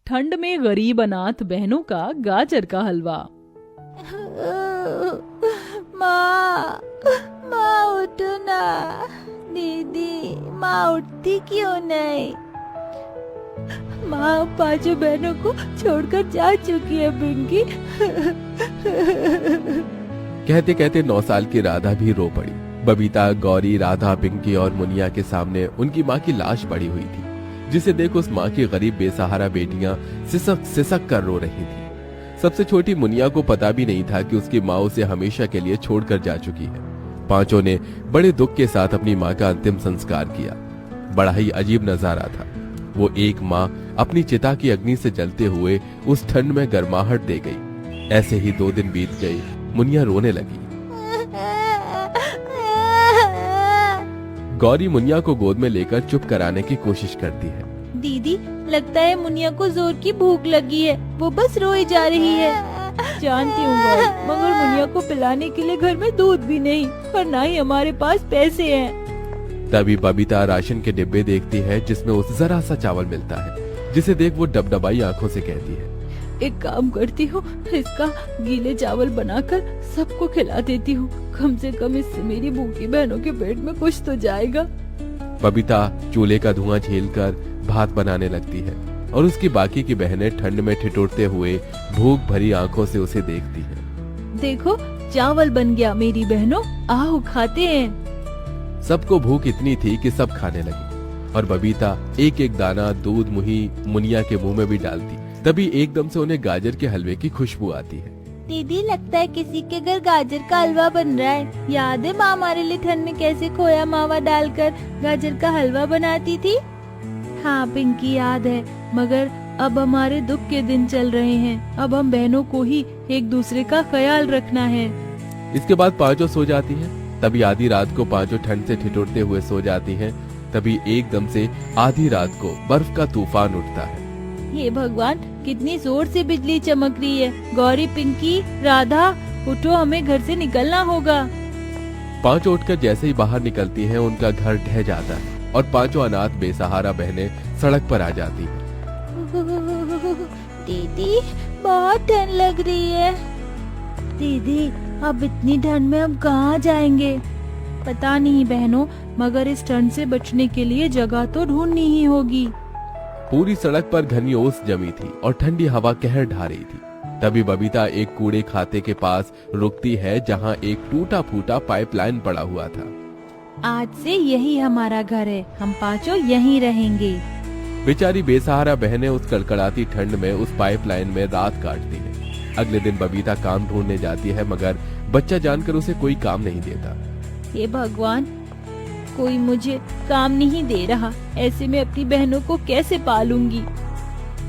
ठंड में गरीब अनाथ बहनों का गाजर का हलवा। माँ, माँ उठो ना। दीदी, माँ उठती क्यों नहीं? माँ पांचों बहनों को छोड़कर जा चुकी है पिंकी। कहते कहते 9 साल की राधा भी रो पड़ी। बबीता, गौरी, राधा, पिंकी और मुनिया के सामने उनकी माँ की लाश पड़ी हुई थी, जिसे देख उस माँ की गरीब बेसहारा बेटियां सिसक सिसक कर रो रही थी। सबसे छोटी मुनिया को पता भी नहीं था कि उसकी माँ उसे हमेशा के लिए छोड़कर जा चुकी है। पांचों ने बड़े दुख के साथ अपनी माँ का अंतिम संस्कार किया। बड़ा ही अजीब नजारा था। वो एक माँ अपनी चिता की अग्नि से जलते हुए उस ठंड में गर्माहट दे गई। ऐसे ही 2 दिन बीत गए। मुनिया रोने लगी। गौरी मुनिया को गोद में लेकर चुप कराने की कोशिश करती है। दीदी, लगता है मुनिया को जोर की भूख लगी है, वो बस रोई जा रही है। जानती हूँ गौरी, मगर मुनिया को पिलाने के लिए घर में दूध भी नहीं और ना ही हमारे पास पैसे हैं। तभी बबीता राशन के डिब्बे देखती है, जिसमें उसे जरा सा चावल मिलता है, जिसे देख वो डबडबाई आंखों से कहती है, एक काम करती हूँ, इसका गीले चावल बनाकर सबको खिला देती हूँ। कम से कम इससे मेरी भूखी बहनों के पेट में कुछ तो जाएगा। बबीता चूल्हे का धुआं झेलकर भात बनाने लगती है और उसकी बाकी की बहनें ठंड में ठिठुरते हुए भूख भरी आंखों से उसे देखती हैं। देखो, चावल बन गया मेरी बहनों, आओ खाते हैं। सबको भूख इतनी थी कि सब खाने लगी और बबीता एक एक दाना दूध मुही मुनिया के मुंह में भी डालती। तभी एकदम से उन्हें गाजर के हलवे की खुशबू आती है। दीदी, लगता है किसी के घर गाजर का हलवा बन रहा है। याद है माँ हमारे लिए ठंड में कैसे खोया मावा डालकर गाजर का हलवा बनाती थी? हाँ पिंकी, याद है, मगर अब हमारे दुख के दिन चल रहे हैं। अब हम बहनों को ही एक दूसरे का ख्याल रखना है। इसके बाद पांचों सो जाती हैं। तभी आधी रात को पांचों ठंड से ठिठुरते हुए सो जाती हैं। तभी एकदम से आधी रात को बर्फ का तूफान उठता है। हे भगवान, कितनी जोर से बिजली चमक रही है। गौरी, पिंकी, राधा, उठो, हमें घर से निकलना होगा। पांचों उठकर जैसे ही बाहर निकलती हैं, उनका घर ढह जाता है और पांचों अनाथ बेसहारा बहनें सड़क पर आ जाती हैं। दीदी, बहुत ठंड लग रही है। दीदी, अब इतनी ठंड में हम कहाँ जाएंगे? पता नहीं बहनों, मगर इस ठंड से बचने के लिए जगह तो ढूंढनी ही होगी। पूरी सड़क पर घनी ओस जमी थी और ठंडी हवा कहर ढा रही थी। तभी बबीता एक कूड़े खाते के पास रुकती है, जहाँ एक टूटा फूटा पाइपलाइन पड़ा हुआ था। आज से यही हमारा घर है, हम पांचों यहीं रहेंगे। बेचारी बेसहारा बहनें उस कड़कड़ाती ठंड में उस पाइपलाइन में रात काटती हैं। अगले दिन बबीता काम ढूंढने जाती है, मगर बच्चा जानकर उसे कोई काम नहीं देता। हे भगवान, कोई मुझे काम नहीं दे रहा, ऐसे में अपनी बहनों को कैसे पालूंगी?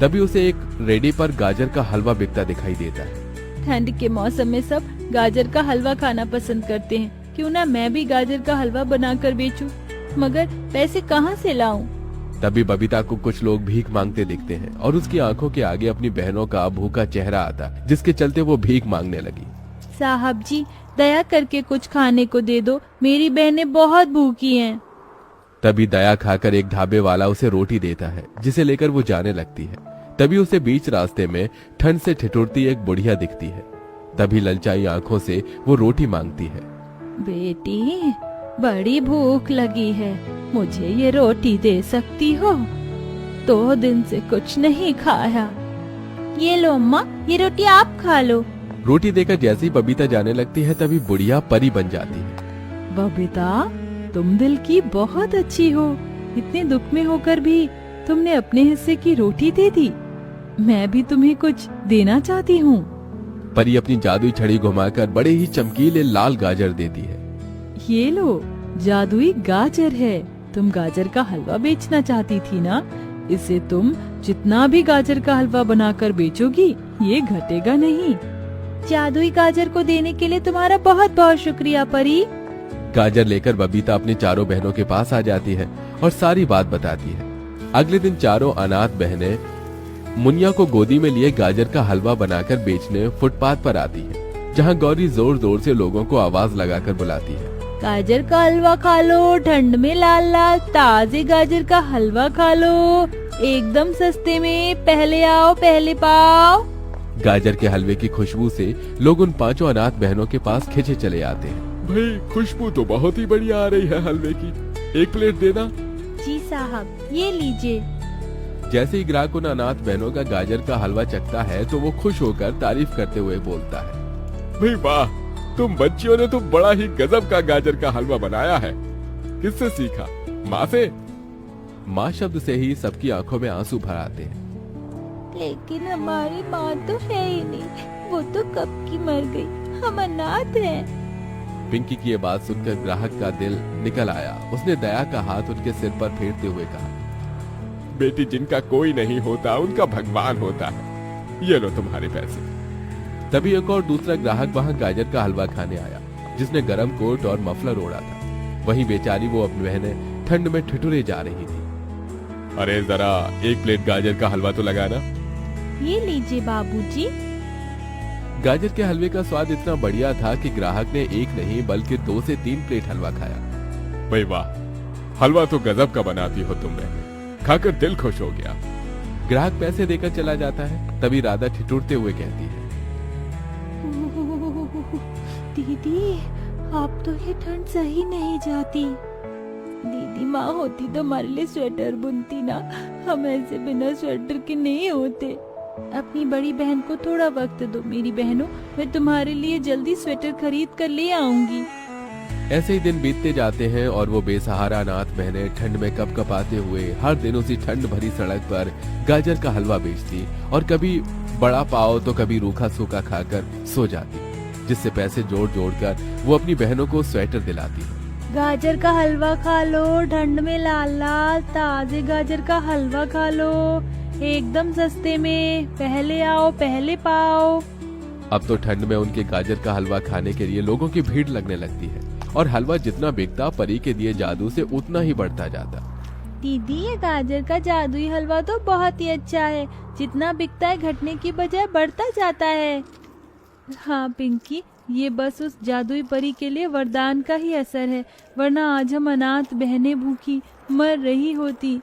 तभी उसे एक रेडी पर गाजर का हलवा बिकता दिखाई देता है। ठंड के मौसम में सब गाजर का हलवा खाना पसंद करते हैं, क्यों ना मैं भी गाजर का हलवा बनाकर बेचूं? मगर पैसे कहाँ से लाऊं? तभी बबीता को कुछ लोग भीख मांगते दिखते हैं और उसकी आंखों के आगे अपनी बहनों का भूखा चेहरा आता, जिसके चलते वो भीख मांगने लगी। साहब जी, दया करके कुछ खाने को दे दो, मेरी बहनें बहुत भूखी हैं। तभी दया खाकर एक ढाबे वाला उसे रोटी देता है, जिसे लेकर वो जाने लगती है। तभी उसे बीच रास्ते में ठंड से ठिठुरती एक बुढ़िया दिखती है। तभी ललचाई आंखों से वो रोटी मांगती है। बेटी, बड़ी भूख लगी है, मुझे ये रोटी दे सकती हो? 2 दिन से कुछ नहीं खाया। ये लो अम्मा, ये रोटी आप खा लो। रोटी देकर जैसे ही बबीता जाने लगती है, तभी बुढ़िया परी बन जाती है। बबीता, तुम दिल की बहुत अच्छी हो। इतने दुख में होकर भी तुमने अपने हिस्से की रोटी दे दी। मैं भी तुम्हें कुछ देना चाहती हूँ। परी अपनी जादुई छड़ी घुमाकर बड़े ही चमकीले लाल गाजर देती है। ये लो, जादुई गाजर है। तुम गाजर का हलवा बेचना चाहती थी ना? इसे तुम जितना भी गाजर का हलवा बनाकर बेचोगी, ये घटेगा नहीं। जादुई गाजर को देने के लिए तुम्हारा बहुत बहुत शुक्रिया परी। गाजर लेकर बबीता अपनी चारों बहनों के पास आ जाती है और सारी बात बताती है। अगले दिन चारों अनाथ बहनें मुनिया को गोदी में लिए गाजर का हलवा बनाकर बेचने फुटपाथ पर आती है, जहां गौरी जोर जोर से लोगों को आवाज लगाकर बुलाती है। गाजर का हलवा खा लो, ठंड में लाल लाल ताजे गाजर का हलवा खा लो। एकदम सस्ते में, पहले आओ पहले पाओ। गाजर के हलवे की खुशबू से लोग उन पांचों अनाथ बहनों के पास खिंचे चले आते हैं। भाई खुशबू तो बहुत ही बढ़िया आ रही है हलवे की, एक प्लेट देना। जी साहब, ये लीजिए। जैसे ही ग्राहक उन अनाथ बहनों का गाजर का हलवा चखता है तो वो खुश होकर तारीफ करते हुए बोलता है, भाई वाह, तुम बच्चियों ने तो बड़ा ही गजब का गाजर का हलवा बनाया है। किससे सीखा? माँ से? माँ शब्द से ही सबकी आंखों में आंसू भर आते हैं। लेकिन हमारी माँ तो है ही नहीं, वो तो कब की मर गई, हम अनाथ हैं। पिंकी की ये बात सुनकर ग्राहक का दिल निकल आया। उसने दया का हाथ उनके सिर पर फेरते हुए कहा, बेटी, जिनका कोई नहीं होता उनका भगवान होता है, ये लो तुम्हारे पैसे। तभी एक और दूसरा ग्राहक वहाँ गाजर का हलवा खाने आया, जिसने गरम कोट और मफलर ओढ़ा था। वहीं बेचारी वो अपनी बहनें ठंड में ठिठुरे जा रही थी। अरे जरा एक प्लेट गाजर का हलवा तो लगाना। ये लीजिए बाबूजी। गाजर के हलवे का स्वाद इतना बढ़िया था कि ग्राहक ने एक नहीं बल्कि 2 से 3 प्लेट हलवा खाया। भाई वाह, हलवा तो गजब का बनाती हो तुम बहनें, खाकर दिल खुश हो गया। ग्राहक पैसे देकर चला जाता है। तभी राधा ठिठुरते हुए कहती है, दीदी, आप तो ये ठंड सही नहीं जाती। दीदी माँ होती तो हमारे लिए स्वेटर बुनती ना, हम ऐसे बिना स्वेटर के नहीं होते। अपनी बड़ी बहन को थोड़ा वक्त दो मेरी बहनों, मैं तुम्हारे लिए जल्दी स्वेटर खरीद कर ले आऊंगी। ऐसे ही दिन बीतते जाते हैं और वो बेसहारा अनाथ बहनें ठंड में कपकपाते हुए हर दिन उसी ठंड भरी सड़क पर गाजर का हलवा बेचती और कभी बड़ा पाव तो कभी रूखा सूखा खाकर सो जाती, जिससे पैसे जोड़ जोड़ कर वो अपनी बहनों को स्वेटर दिलाती। गाजर का हलवा खा लो, ठंड में लाल लाल ताजे गाजर का हलवा खा लो, एकदम सस्ते में, पहले आओ पहले पाओ। अब तो ठंड में उनके गाजर का हलवा खाने के लिए लोगों की भीड़ लगने लगती है और हलवा जितना बिकता परी के दिए जादू से उतना ही बढ़ता जाता। दीदी, ये गाजर का जादुई हलवा तो बहुत ही अच्छा है, जितना बिकता है घटने की बजाय बढ़ता जाता है। हाँ पिंकी, ये बस उस जादुई परी के लिए वरदान का ही असर है, वरना आज हम अनाथ बहनें भूखी मर रही होती।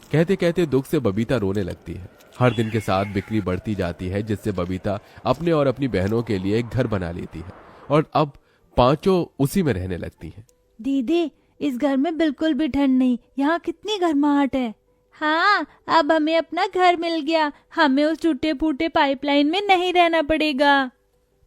कहते कहते दुख से बबीता रोने लगती है। हर दिन के साथ बिक्री बढ़ती जाती है, जिससे बबीता अपने और अपनी बहनों के लिए एक घर बना लेती है और अब पांचों उसी में रहने लगती हैं। दीदी, इस घर में बिल्कुल भी ठंड नहीं, यहाँ कितनी गर्माहट है। हाँ, अब हमें अपना घर मिल गया, हमें उस टूटे फूटे पाइपलाइन में नहीं रहना पड़ेगा।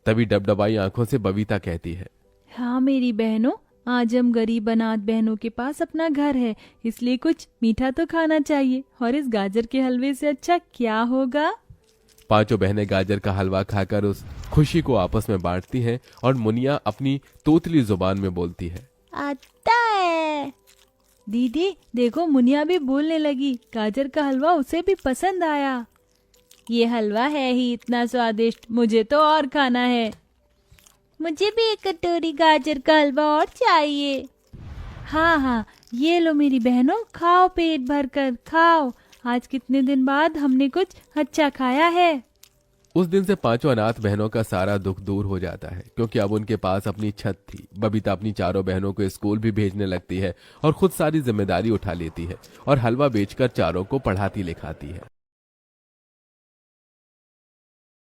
तभी डबडबाई आंखों से बबीता कहती है, हाँ मेरी बहनों, आज हम गरीब अनाथ बहनों के पास अपना घर है, इसलिए कुछ मीठा तो खाना चाहिए, और इस गाजर के हलवे से अच्छा क्या होगा। पांचों बहनें गाजर का हलवा खाकर उस खुशी को आपस में बांटती हैं और मुनिया अपनी तोतली जुबान में बोलती है, आता है। दीदी देखो, मुनिया भी बोलने लगी, गाजर का हलवा उसे भी पसंद आया। ये हलवा है ही इतना स्वादिष्ट, मुझे तो और खाना है। मुझे भी एक कटोरी गाजर का हलवा और चाहिए। हाँ हाँ, ये लो मेरी बहनों, खाओ पेट भर कर खाओ, आज कितने दिन बाद हमने कुछ अच्छा खाया है। उस दिन से पांचों अनाथ बहनों का सारा दुख दूर हो जाता है, क्योंकि अब उनके पास अपनी छत थी। बबीता अपनी चारों बहनों को स्कूल भी भेजने लगती है और खुद सारी जिम्मेदारी उठा लेती है और हलवा बेचकर चारों को पढ़ाती लिखाती है।